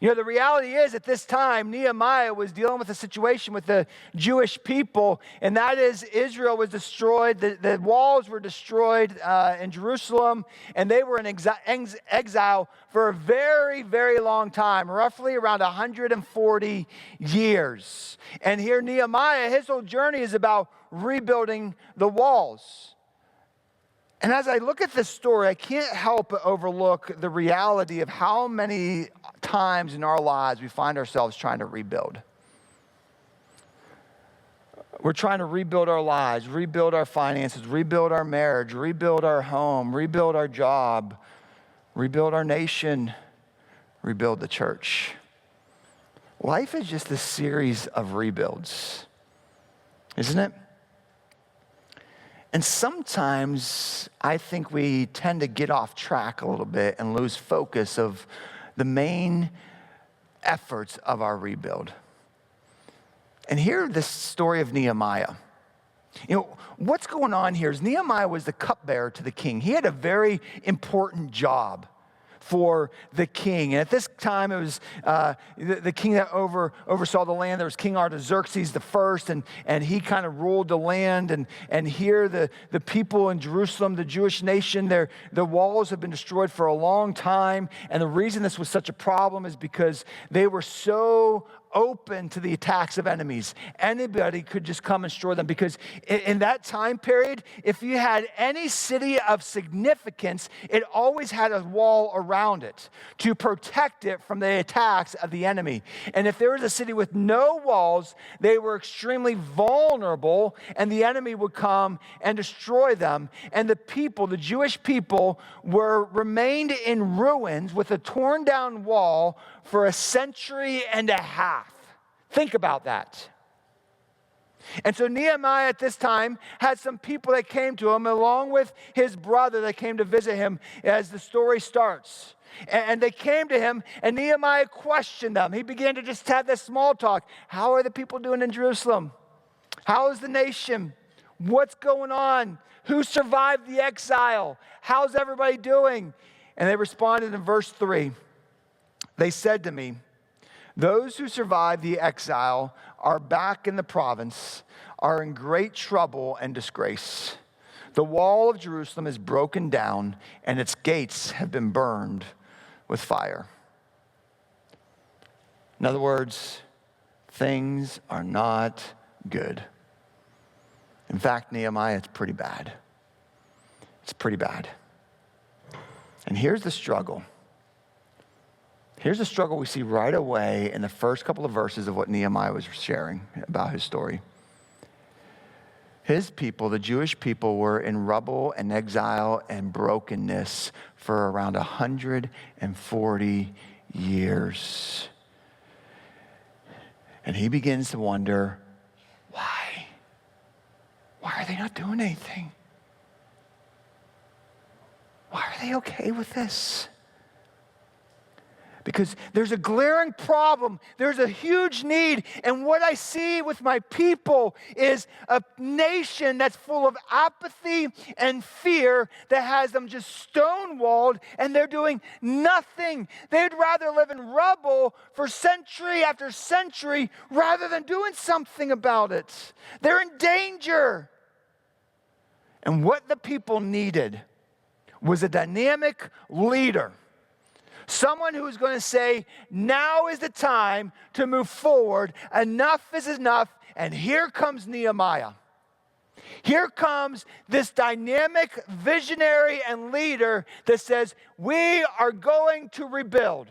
The reality is at this time, Nehemiah was dealing with a situation with the Jewish people, and that is Israel was destroyed. The walls were destroyed in Jerusalem, and they were in exile for a very, very long time, roughly around 140 years. And here Nehemiah, his whole journey is about rebuilding the walls. And as I look at this story, I can't help but overlook the reality of how many times in our lives we find ourselves trying to rebuild. We're trying to rebuild our lives, rebuild our finances, rebuild our marriage, rebuild our home, rebuild our job, rebuild our nation, rebuild the church. Life is just a series of rebuilds, isn't it? And sometimes I think we tend to get off track a little bit and lose focus of the main efforts of our rebuild. And hear this story of Nehemiah. What's going on here is Nehemiah was the cupbearer to the king. He had a very important job for the king. And at this time, it was the king that oversaw the land. There was King Artaxerxes the first, and he kind of ruled the land. And here the people in Jerusalem, the Jewish nation, the walls have been destroyed for a long time. And the reason this was such a problem is because they were so open to the attacks of enemies. Anybody could just come and destroy them, because in that time period, if you had any city of significance, it always had a wall around it to protect it from the attacks of the enemy. And if there was a city with no walls, they were extremely vulnerable, and the enemy would come and destroy them. And the people, the Jewish people, remained in ruins with a torn down wall for a century and a half. Think about that. And so Nehemiah at this time had some people that came to him, along with his brother that came to visit him as the story starts. And they came to him, and Nehemiah questioned them. He began to just have this small talk. How are the people doing in Jerusalem? How is the nation? What's going on? Who survived the exile? How's everybody doing? And they responded in verse 3. They said to me, "Those who survived the exile are back in the province, are in great trouble and disgrace. The wall of Jerusalem is broken down, and its gates have been burned with fire." In other words, things are not good. In fact, Nehemiah, it's pretty bad. It's pretty bad. And here's the struggle. Here's the struggle we see right away in the first couple of verses of what Nehemiah was sharing about his story. His people, the Jewish people, were in rubble and exile and brokenness for around 140 years. And he begins to wonder, why? Why are they not doing anything? Why are they okay with this? Because there's a glaring problem. There's a huge need. And what I see with my people is a nation that's full of apathy and fear that has them just stonewalled, and they're doing nothing. They'd rather live in rubble for century after century rather than doing something about it. They're in danger. And what the people needed was a dynamic leader. Someone who is going to say, now is the time to move forward. Enough is enough. And here comes Nehemiah. Here comes this dynamic visionary and leader that says, we are going to rebuild.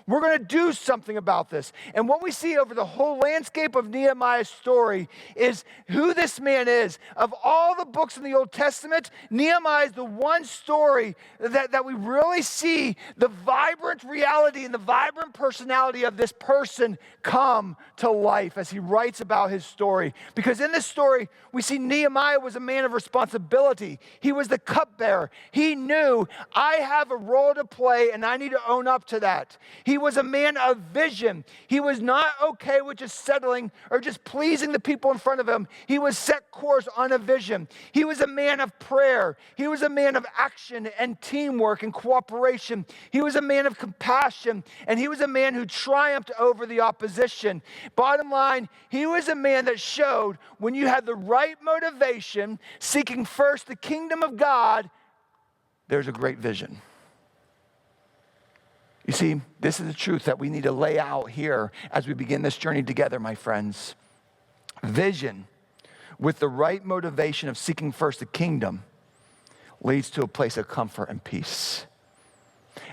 We're going to do something about this. And what we see over the whole landscape of Nehemiah's story is who this man is. Of all the books in the Old Testament, Nehemiah is the one story that we really see the vibrant reality and the vibrant personality of this person come to life as he writes about his story. Because in this story, we see Nehemiah was a man of responsibility. He was the cupbearer. He knew, I have a role to play and I need to own up to that. He He was a man of vision. He was not okay with just settling or just pleasing the people in front of him. He was set course on a vision. He was a man of prayer. He was a man of action and teamwork and cooperation. He was a man of compassion, and he was a man who triumphed over the opposition. Bottom line, he was a man that showed when you had the right motivation, seeking first the kingdom of God, there's a great vision. You see, this is the truth that we need to lay out here as we begin this journey together, my friends. Vision with the right motivation of seeking first the kingdom leads to a place of comfort and peace.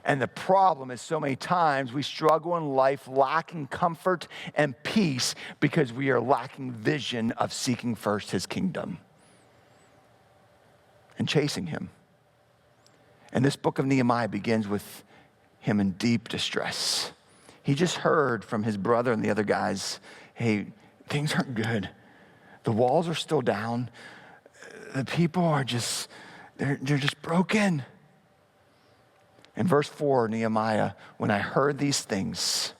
And the problem is so many times we struggle in life lacking comfort and peace because we are lacking vision of seeking first his kingdom and chasing him. And this book of Nehemiah begins with him in deep distress. He just heard from his brother and the other guys, hey, things aren't good. The walls are still down. The people are just, they're just broken. In verse 4, Nehemiah, when I heard these things,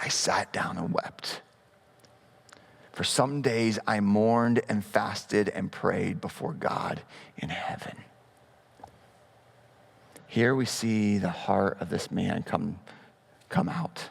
I sat down and wept. For some days I mourned and fasted and prayed before God in heaven. Here we see the heart of this man come out.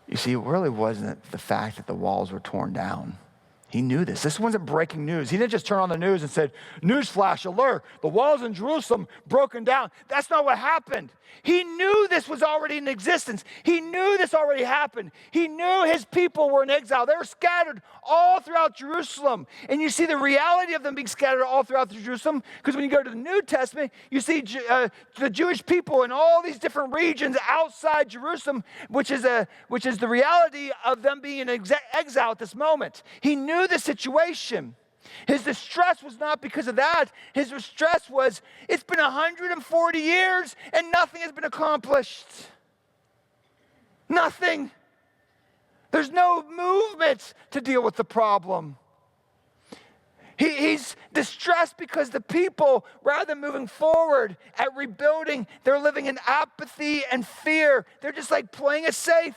You see, it really wasn't the fact that the walls were torn down. He knew this. This wasn't breaking news. He didn't just turn on the news and said, newsflash alert, the walls in Jerusalem broken down. That's not what happened. He knew this was already in existence. He knew this already happened. He knew his people were in exile. They were scattered all throughout Jerusalem. And you see the reality of them being scattered all throughout Jerusalem, because when you go to the New Testament, you see the Jewish people in all these different regions outside Jerusalem, which is the reality of them being in exile at this moment. He knew the situation. His distress was not because of that. His distress was, it's been 140 years and nothing has been accomplished. Nothing. There's no movement to deal with the problem. He's distressed because the people, rather than moving forward at rebuilding, they're living in apathy and fear. They're just like playing it safe.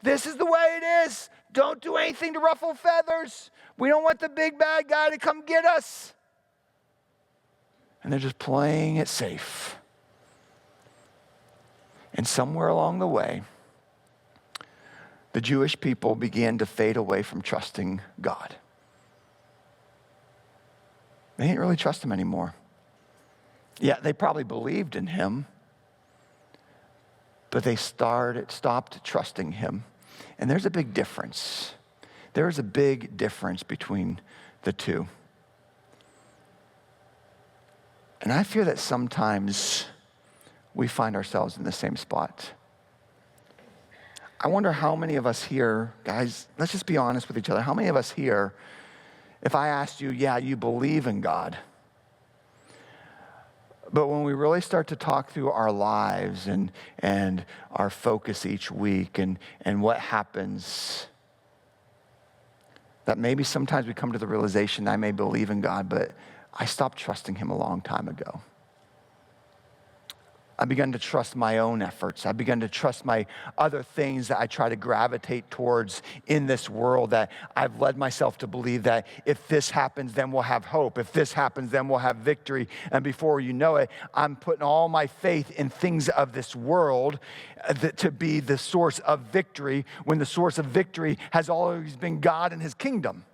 This is the way it is. Don't do anything to ruffle feathers. We don't want the big bad guy to come get us. And they're just playing it safe. And somewhere along the way, the Jewish people began to fade away from trusting God. They didn't really trust him anymore. Yeah, they probably believed in him, but they stopped trusting him. And there's a big difference. There is a big difference between the two. And I fear that sometimes we find ourselves in the same spot. I wonder how many of us here, guys, let's just be honest with each other. How many of us here, if I asked you, yeah, you believe in God, but when we really start to talk through our lives and our focus each week and what happens, that maybe sometimes we come to the realization I may believe in God, but I stopped trusting him a long time ago. I began to trust my own efforts. I began to trust my other things that I try to gravitate towards in this world, that I've led myself to believe that if this happens, then we'll have hope. If this happens, then we'll have victory. And before you know it, I'm putting all my faith in things of this world to be the source of victory, when the source of victory has always been God and his kingdom.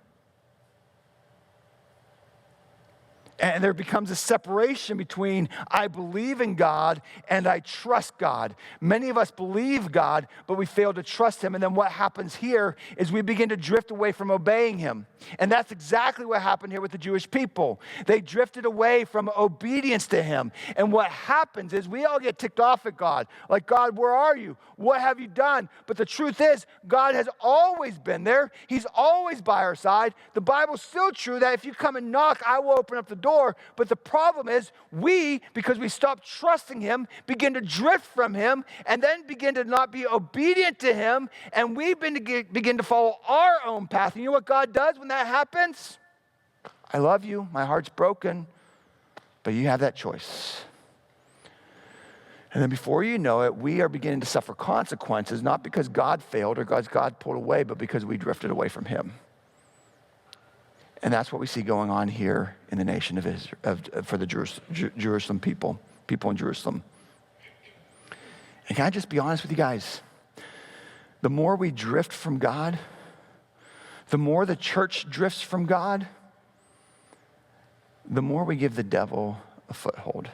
And there becomes a separation between I believe in God and I trust God. Many of us believe God, but we fail to trust him. And then what happens here is we begin to drift away from obeying him. And that's exactly what happened here with the Jewish people. They drifted away from obedience to him. And what happens is we all get ticked off at God. Like, God, where are you? What have you done? But the truth is, God has always been there. He's always by our side. The Bible's still true that if you come and knock, I will open up the door. But the problem is we, because we stop trusting him, begin to drift from him and then begin to not be obedient to him, and we begin to follow our own path. And you know what God does when that happens? I love you. My heart's broken. But you have that choice. And then before you know it, we are beginning to suffer consequences, not because God failed or God pulled away, but because we drifted away from him. And that's what we see going on here in the nation of Israel, for the Jerusalem people in Jerusalem. And can I just be honest with you guys? The more we drift from God, the more the church drifts from God, the more we give the devil a foothold.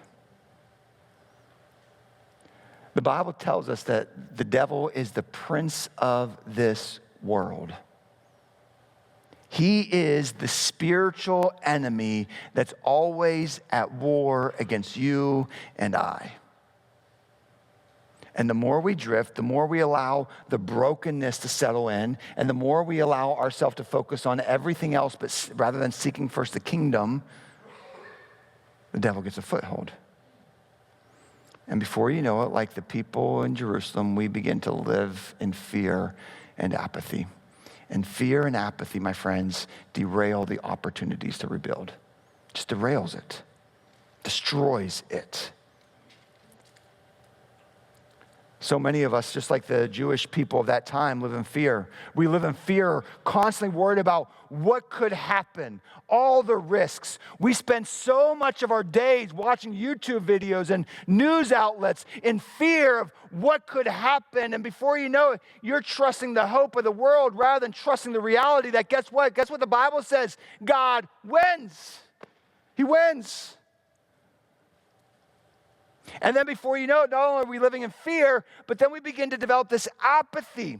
The Bible tells us that the devil is the prince of this world. He is the spiritual enemy that's always at war against you and I. And the more we drift, the more we allow the brokenness to settle in, and the more we allow ourselves to focus on everything else, but rather than seeking first the kingdom, the devil gets a foothold. And before you know it, like the people in Jerusalem, we begin to live in fear and apathy. And fear and apathy, my friends, derail the opportunities to rebuild. Just derails it, destroys it. So many of us, just like the Jewish people of that time, live in fear. We live in fear, constantly worried about what could happen, all the risks. We spend so much of our days watching YouTube videos and news outlets in fear of what could happen. And before you know it, you're trusting the hope of the world rather than trusting the reality that, guess what? Guess what the Bible says? God wins. He wins. And then before you know it, not only are we living in fear, but then we begin to develop this apathy.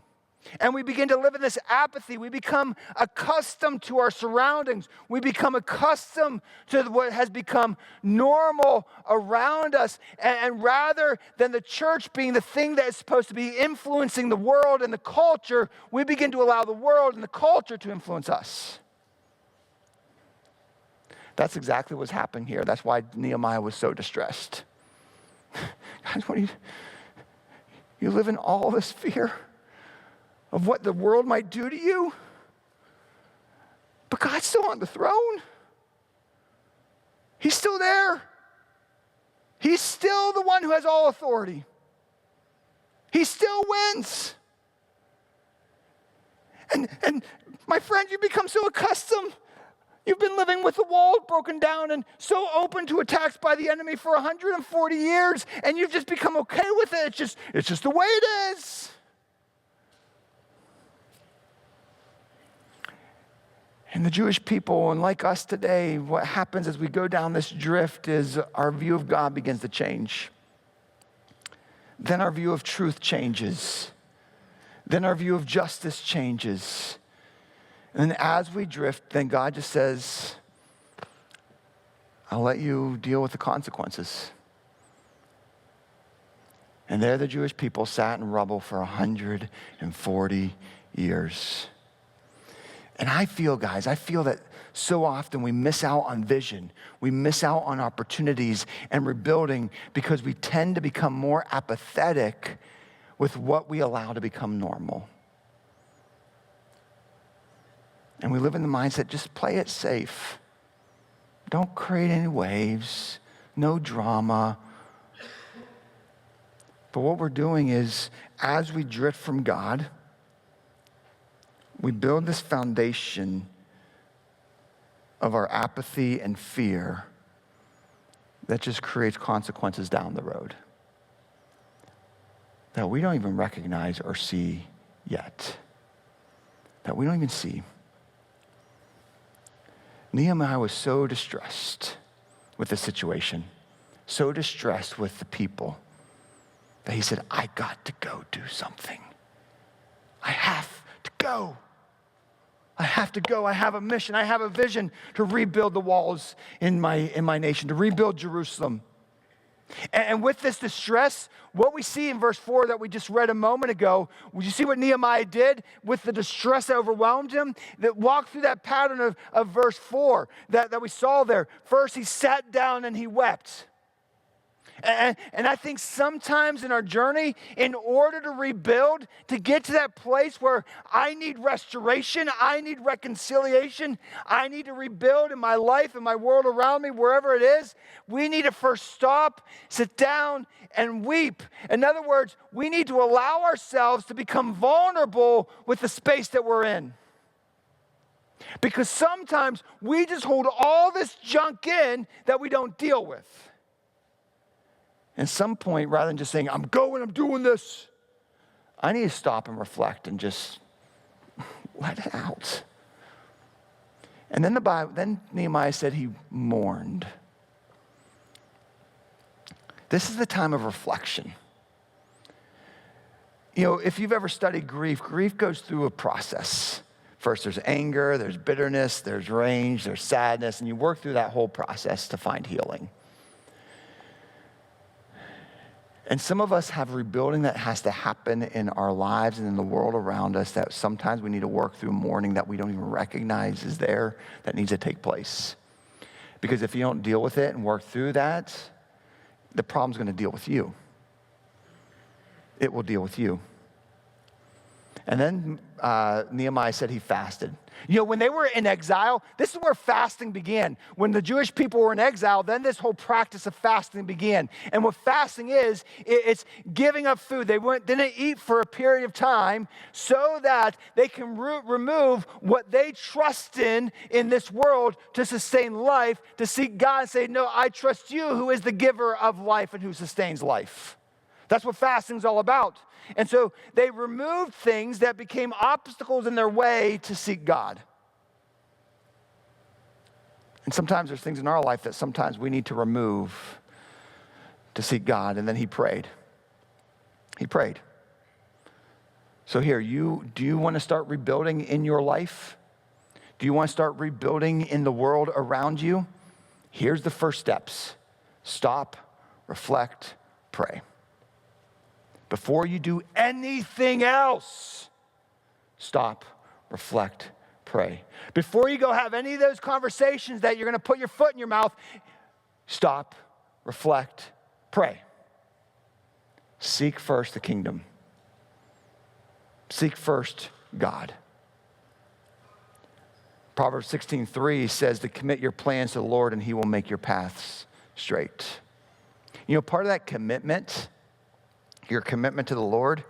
And we begin to live in this apathy. We become accustomed to our surroundings. We become accustomed to what has become normal around us. And rather than the church being the thing that is supposed to be influencing the world and the culture, we begin to allow the world and the culture to influence us. That's exactly what's happening here. That's why Nehemiah was so distressed. Guys, you live in all this fear of what the world might do to you, but God's still on the throne. He's still there. He's still the one who has all authority. He still wins. And my friend, you become so accustomed. You've been living with the wall broken down and so open to attacks by the enemy for 140 years, and you've just become okay with it. It's just the way it is. And the Jewish people, and like us today, what happens as we go down this drift is our view of God begins to change. Then our view of truth changes. Then our view of justice changes. And then as we drift, then God just says, I'll let you deal with the consequences. And there the Jewish people sat in rubble for 140 years. And I feel that so often we miss out on vision. We miss out on opportunities and rebuilding because we tend to become more apathetic with what we allow to become normal. And we live in the mindset, just play it safe. Don't create any waves, no drama. But what we're doing is, as we drift from God, we build this foundation of our apathy and fear that just creates consequences down the road that we don't even recognize or see yet, that we don't even see. Nehemiah was so distressed with the situation, so distressed with the people, that he said, I got to go do something. I have to go. I have to go. I have a mission. I have a vision to rebuild the walls in my nation, to rebuild Jerusalem. And with this distress, what we see in verse 4 that we just read a moment ago, would you see what Nehemiah did with the distress that overwhelmed him? That walked through that pattern of verse 4 that we saw there. First, he sat down and he wept. And I think sometimes in our journey, in order to rebuild, to get to that place where I need restoration, I need reconciliation, I need to rebuild in my life, in my world around me, wherever it is, we need to first stop, sit down, and weep. In other words, we need to allow ourselves to become vulnerable with the space that we're in. Because sometimes we just hold all this junk in that we don't deal with. At some point, rather than just saying, I'm doing this, I need to stop and reflect and just let it out. And then Nehemiah said he mourned. This is the time of reflection. You know, if you've ever studied grief, grief goes through a process. First, there's anger, there's bitterness, there's rage, there's sadness, and you work through that whole process to find healing. And some of us have rebuilding that has to happen in our lives and in the world around us that sometimes we need to work through mourning that we don't even recognize is there, that needs to take place. Because if you don't deal with it and work through that, the problem's going to deal with you. It will deal with you. And then Nehemiah said he fasted. You know, when they were in exile, this is where fasting began. When the Jewish people were in exile, then this whole practice of fasting began. And what fasting is, it's giving up food. They didn't eat for a period of time so that they can remove what they trust in this world to sustain life, to seek God and say, no, I trust you who is the giver of life and who sustains life. That's what fasting's all about. And so they removed things that became obstacles in their way to seek God. And sometimes there's things in our life that sometimes we need to remove to seek God. And then he prayed. He prayed. So here, do you want to start rebuilding in your life? Do you want to start rebuilding in the world around you? Here's the first steps. Stop, reflect, pray. Before you do anything else, stop, reflect, pray. Before you go have any of those conversations that you're going to put your foot in your mouth, stop, reflect, pray. Seek first the kingdom. Seek first God. Proverbs 16:3 says to commit your plans to the Lord and he will make your paths straight. You know, part of that commitment, your commitment to the Lord,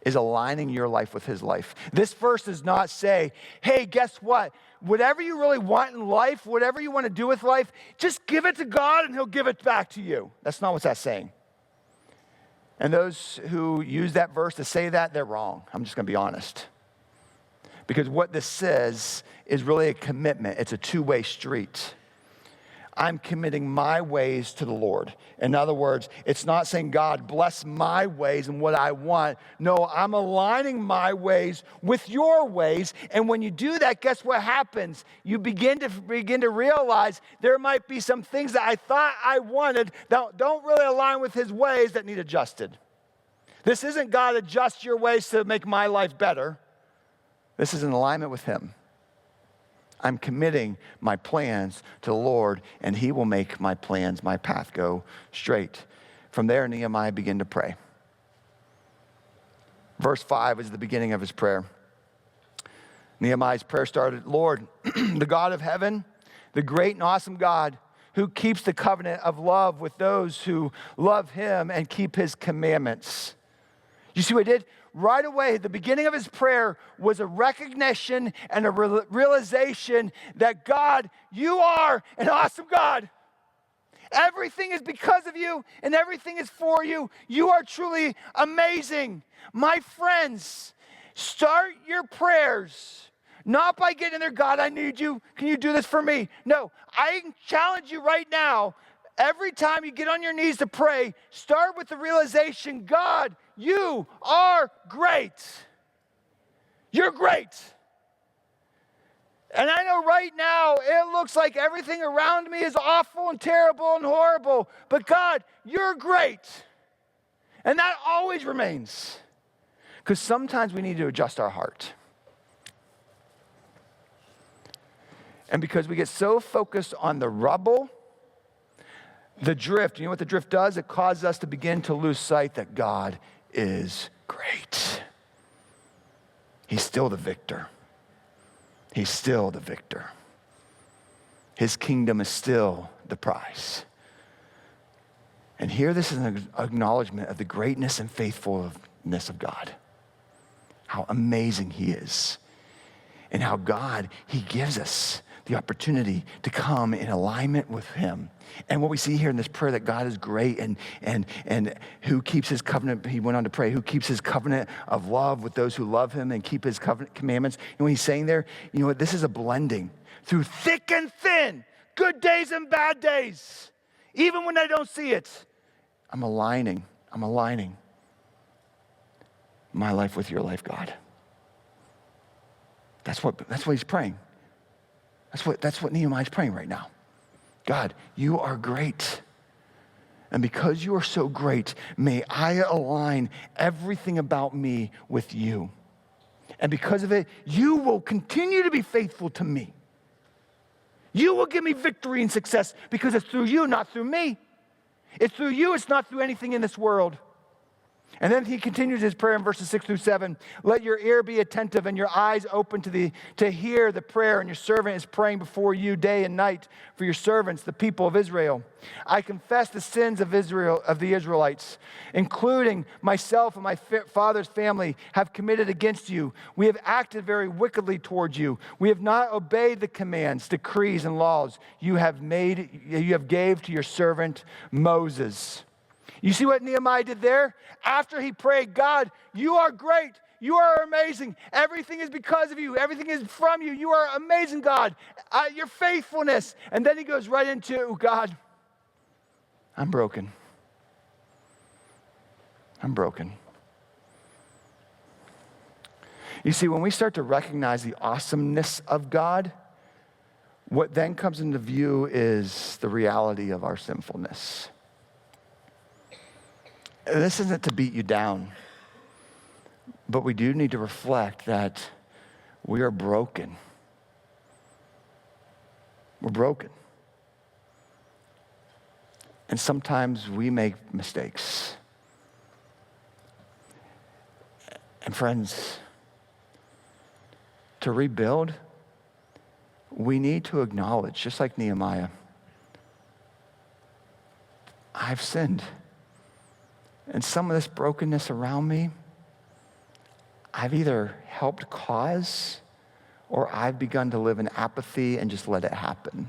is aligning your life with his life. This verse does not say, hey, guess what? Whatever you really want in life, whatever you want to do with life, just give it to God and he'll give it back to you. That's not what that's saying. And those who use that verse to say that, they're wrong. I'm just going to be honest. Because what this says is really a commitment. It's a two-way street. I'm committing my ways to the Lord. In other words, it's not saying, God, bless my ways and what I want. No, I'm aligning my ways with your ways. And when you do that, guess what happens? You begin to realize there might be some things that I thought I wanted that don't really align with his ways that need adjusted. This isn't God adjust your ways to make my life better. This is in alignment with him. I'm committing my plans to the Lord, and he will make my plans, my path go straight. From there, Nehemiah began to pray. Verse 5 is the beginning of his prayer. Nehemiah's prayer started, Lord, the God of heaven, the great and awesome God, who keeps the covenant of love with those who love him and keep his commandments. You see what he did? Right away, the beginning of his prayer was a recognition and a realization that God, you are an awesome God. Everything is because of you and everything is for you. You are truly amazing. My friends, start your prayers not by getting there, God, I need you. Can you do this for me? No, I challenge you right now. Every time you get on your knees to pray, start with the realization, God, you are great. You're great. And I know right now it looks like everything around me is awful and terrible and horrible. But God, you're great. And that always remains. Because sometimes we need to adjust our heart. And because we get so focused on the rubble, The drift, you know what the drift does? It causes us to begin to lose sight that God is great. He's still the victor. He's still the victor. His kingdom is still the prize. And here, this is an acknowledgement of the greatness and faithfulness of God. How amazing he is. And how God, he gives us the opportunity to come in alignment with him. And what we see here in this prayer, that God is great and who keeps his covenant, he went on to pray, who keeps his covenant of love with those who love him and keep his covenant commandments. And when he's saying there, you know what, this is a blending through thick and thin, good days and bad days. Even when I don't see it, I'm aligning my life with your life, God. That's what he's praying. That's what Nehemiah's praying right now. God, you are great. And because you are so great, may I align everything about me with you. And because of it, you will continue to be faithful to me. You will give me victory and success because it's through you, not through me. It's through you, it's not through anything in this world. And then he continues his prayer in verses 6-7. Let your ear be attentive and your eyes open to hear the prayer. And your servant is praying before you day and night for your servants, the people of Israel. I confess the sins of Israel, of the Israelites, including myself and my father's family, have committed against you. We have acted very wickedly towards you. We have not obeyed the commands, decrees, and laws you have gave to your servant Moses. You see what Nehemiah did there? After he prayed, God, you are great. You are amazing. Everything is because of you. Everything is from you. You are amazing, God. Your faithfulness. And then he goes right into, God, I'm broken. I'm broken. You see, when we start to recognize the awesomeness of God, what then comes into view is the reality of our sinfulness. This isn't to beat you down, but we do need to reflect that we are broken. We're broken. And sometimes we make mistakes. And friends, to rebuild, we need to acknowledge, just like Nehemiah, I've sinned. And some of this brokenness around me, I've either helped cause or I've begun to live in apathy and just let it happen.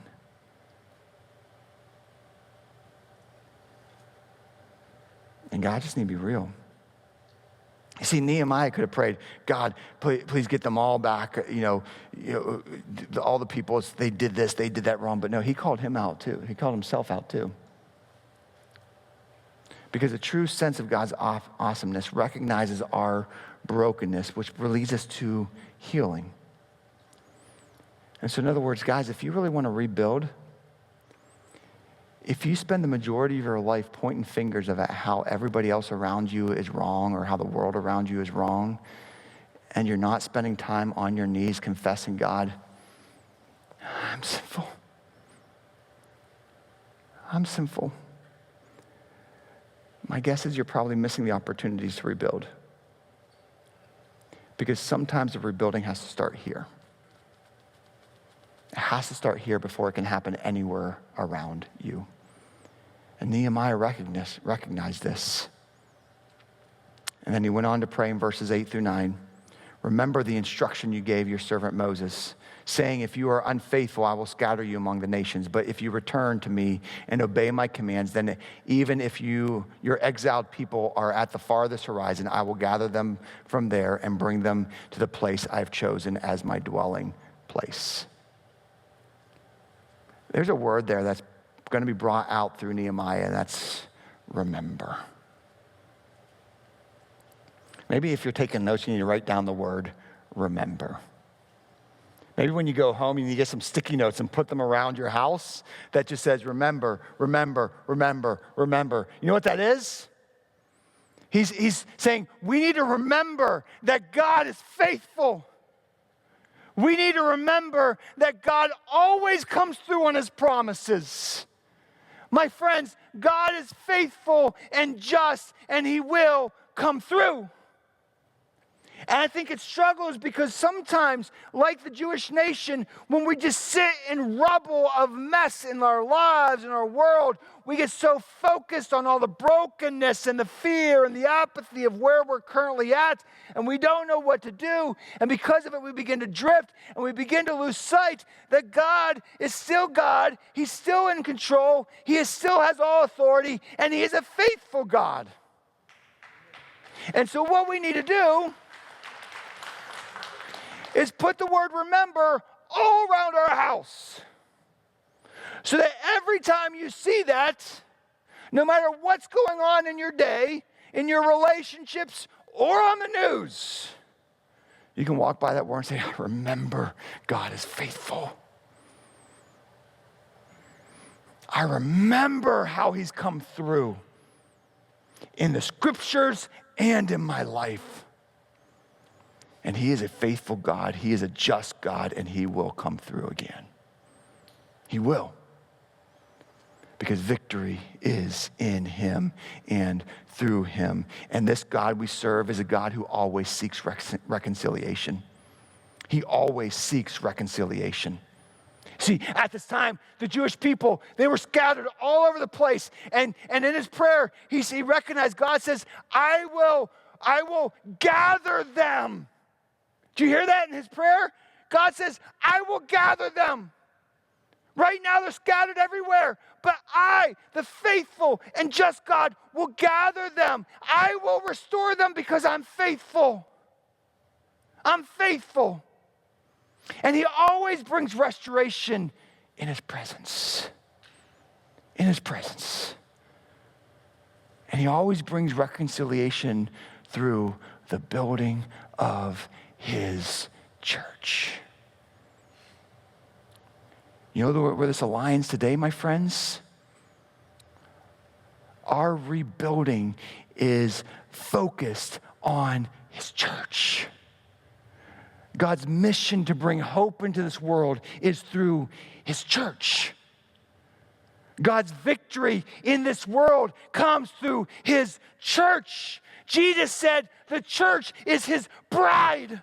And God, I just need to be real. You see, Nehemiah could have prayed, God, please get them all back. All the people, they did this, they did that wrong. But no, he called him out too. He called himself out too. Because a true sense of God's awesomeness recognizes our brokenness, which leads us to healing. And so in other words, guys, if you really want to rebuild, if you spend the majority of your life pointing fingers at how everybody else around you is wrong or how the world around you is wrong, and you're not spending time on your knees confessing, God, I'm sinful. I'm sinful. My guess is you're probably missing the opportunities to rebuild. Because sometimes the rebuilding has to start here. It has to start here before it can happen anywhere around you. And Nehemiah recognized this. And then he went on to pray in verses 8-9. Remember the instruction you gave your servant Moses, saying, if you are unfaithful, I will scatter you among the nations. But if you return to me and obey my commands, then even if your exiled people are at the farthest horizon, I will gather them from there and bring them to the place I've chosen as my dwelling place. There's a word there that's going to be brought out through Nehemiah, and that's remember. Maybe if you're taking notes, you need to write down the word remember. Maybe when you go home, you need to get some sticky notes and put them around your house that just says, remember, remember, remember, remember. You know what that is? He's saying, we need to remember that God is faithful. We need to remember that God always comes through on his promises. My friends, God is faithful and just, and he will come through. And I think it struggles because sometimes, like the Jewish nation, when we just sit in rubble of mess in our lives, in our world, we get so focused on all the brokenness and the fear and the apathy of where we're currently at, and we don't know what to do. And because of it, we begin to drift, and we begin to lose sight that God is still God. He's still in control. He still has all authority, and he is a faithful God. And so what we need to do is put the word remember all around our house. So that every time you see that, no matter what's going on in your day, in your relationships, or on the news, you can walk by that word and say, remember, God is faithful. I remember how he's come through in the scriptures and in my life. And he is a faithful God. He is a just God, and he will come through again. He will. Because victory is in him and through him. And this God we serve is a God who always seeks reconciliation. He always seeks reconciliation. See, at this time, the Jewish people, they were scattered all over the place. And in his prayer, he recognized, God says, I will gather them. Do you hear that in his prayer? God says, I will gather them. Right now they're scattered everywhere, but I, the faithful and just God, will gather them. I will restore them because I'm faithful. I'm faithful. And he always brings restoration in his presence. In his presence. And he always brings reconciliation through the building of his church. You know where this aligns today, my friends? Our rebuilding is focused on his church. God's mission to bring hope into this world is through his church. God's victory in this world comes through his church. Jesus said the church is his bride.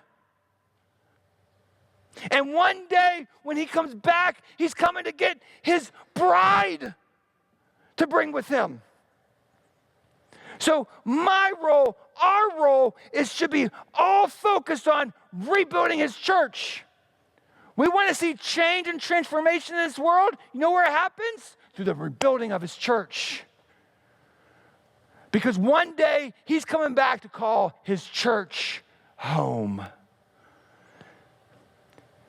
And one day when he comes back, he's coming to get his bride to bring with him. So my role, our role, should be all focused on rebuilding his church. We want to see change and transformation in this world. You know where it happens? Through the rebuilding of his church. Because one day he's coming back to call his church home.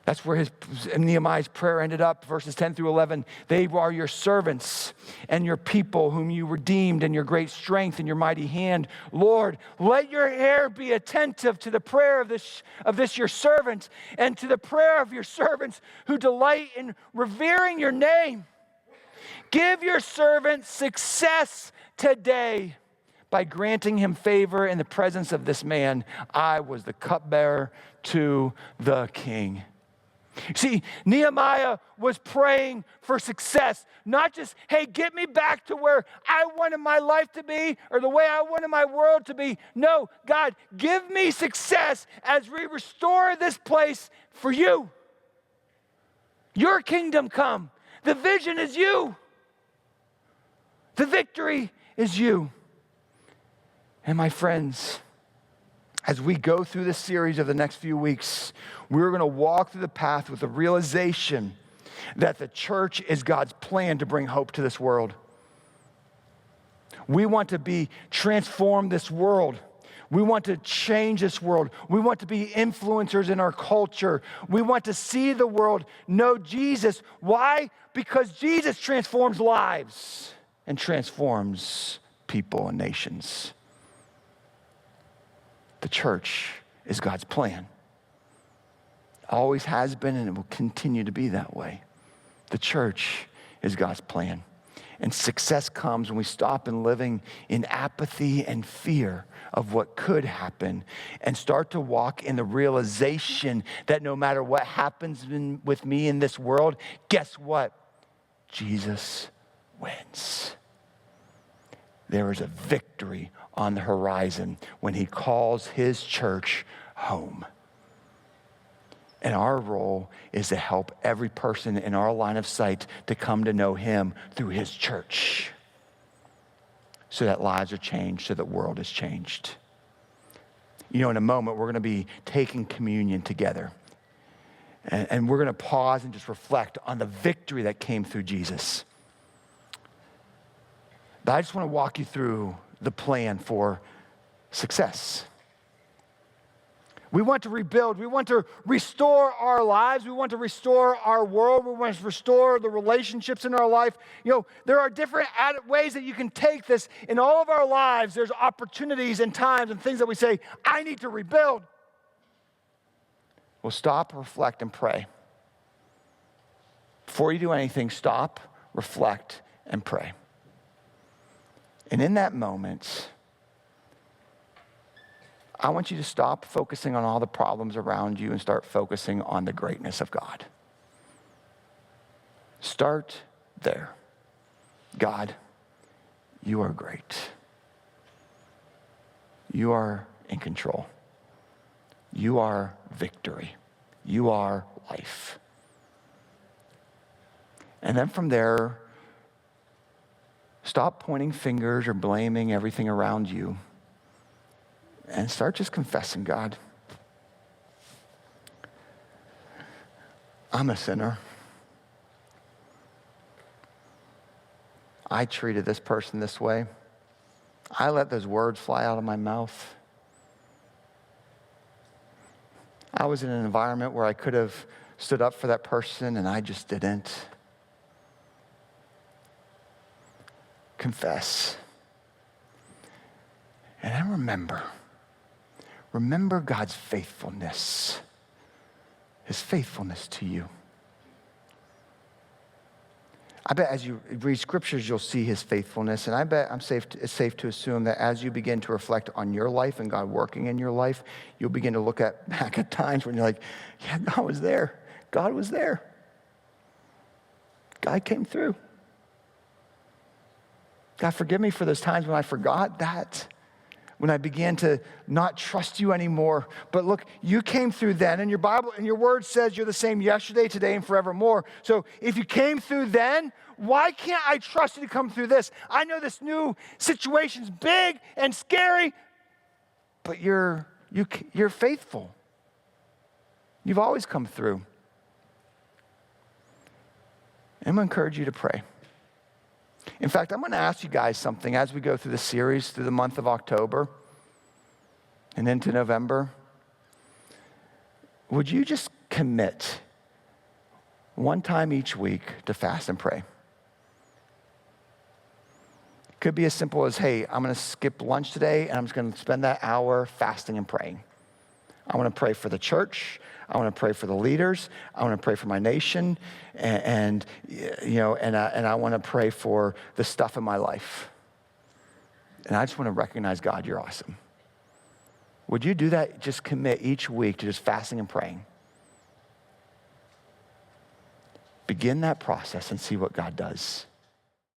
That's where Nehemiah's prayer ended up, verses 10 through 11. They are your servants and your people whom you redeemed in your great strength and your mighty hand. Lord, let your ear be attentive to the prayer of this your servant and to the prayer of your servants who delight in revering your name. Give your servant success today by granting him favor in the presence of this man. I was the cupbearer to the king. See, Nehemiah was praying for success, not just, hey, get me back to where I wanted my life to be or the way I wanted my world to be. No, God, give me success as we restore this place for you. Your kingdom come. The vision is you. The victory is you. And my friends, as we go through this series of the next few weeks, we're going to walk through the path with the realization that the church is God's plan to bring hope to this world. We want to transform this world. We want to change this world. We want to be influencers in our culture. We want to see the world know Jesus. Why? Because Jesus transforms lives and transforms people and nations. The church is God's plan. Always has been, and it will continue to be that way. The church is God's plan. And success comes when we stop living in apathy and fear of what could happen and start to walk in the realization that no matter what happens with me in this world, guess what? Jesus wins. there is a victory on the horizon when he calls his church home. And our role is to help every person in our line of sight to come to know him through his church, so that lives are changed, so that the world is changed. You know, in a moment, we're going to be taking communion together. And we're going to pause and just reflect on the victory that came through Jesus. But I just want to walk you through the plan for success. We want to rebuild. We want to restore our lives. We want to restore our world. We want to restore the relationships in our life. You know, there are different ways that you can take this. In all of our lives, there's opportunities and times and things that we say, I need to rebuild. Well, stop, reflect, and pray. Before you do anything, stop, reflect, and pray. And in that moment, I want you to stop focusing on all the problems around you and start focusing on the greatness of God. Start there. God, you are great. You are in control. You are victory. You are life. And then from there, stop pointing fingers or blaming everything around you. And start just confessing, God, I'm a sinner. I treated this person this way. I let those words fly out of my mouth. I was in an environment where I could have stood up for that person and I just didn't. Confess. And then remember God's faithfulness, his faithfulness to you. I bet as you read scriptures, you'll see his faithfulness. And I bet it's safe to assume that as you begin to reflect on your life and God working in your life, you'll begin to look back at times when you're like, yeah, God was there. God was there. God came through. God, forgive me for those times when I forgot that. When I began to not trust you anymore. But look, you came through then, and your Bible and your word says you're the same yesterday, today, and forevermore. So if you came through then, why can't I trust you to come through this? I know this new situation's big and scary, but you're faithful. You've always come through. I'm going to encourage you to pray. In fact, I'm going to ask you guys something as we go through the series through the month of October and into November. Would you just commit one time each week to fast and pray? It could be as simple as, hey, I'm going to skip lunch today and I'm just going to spend that hour fasting and praying. I want to pray for the church. I want to pray for the leaders. I want to pray for my nation, and I want to pray for the stuff in my life. And I just want to recognize, God, you're awesome. Would you do that? Just commit each week to just fasting and praying. Begin that process and see what God does.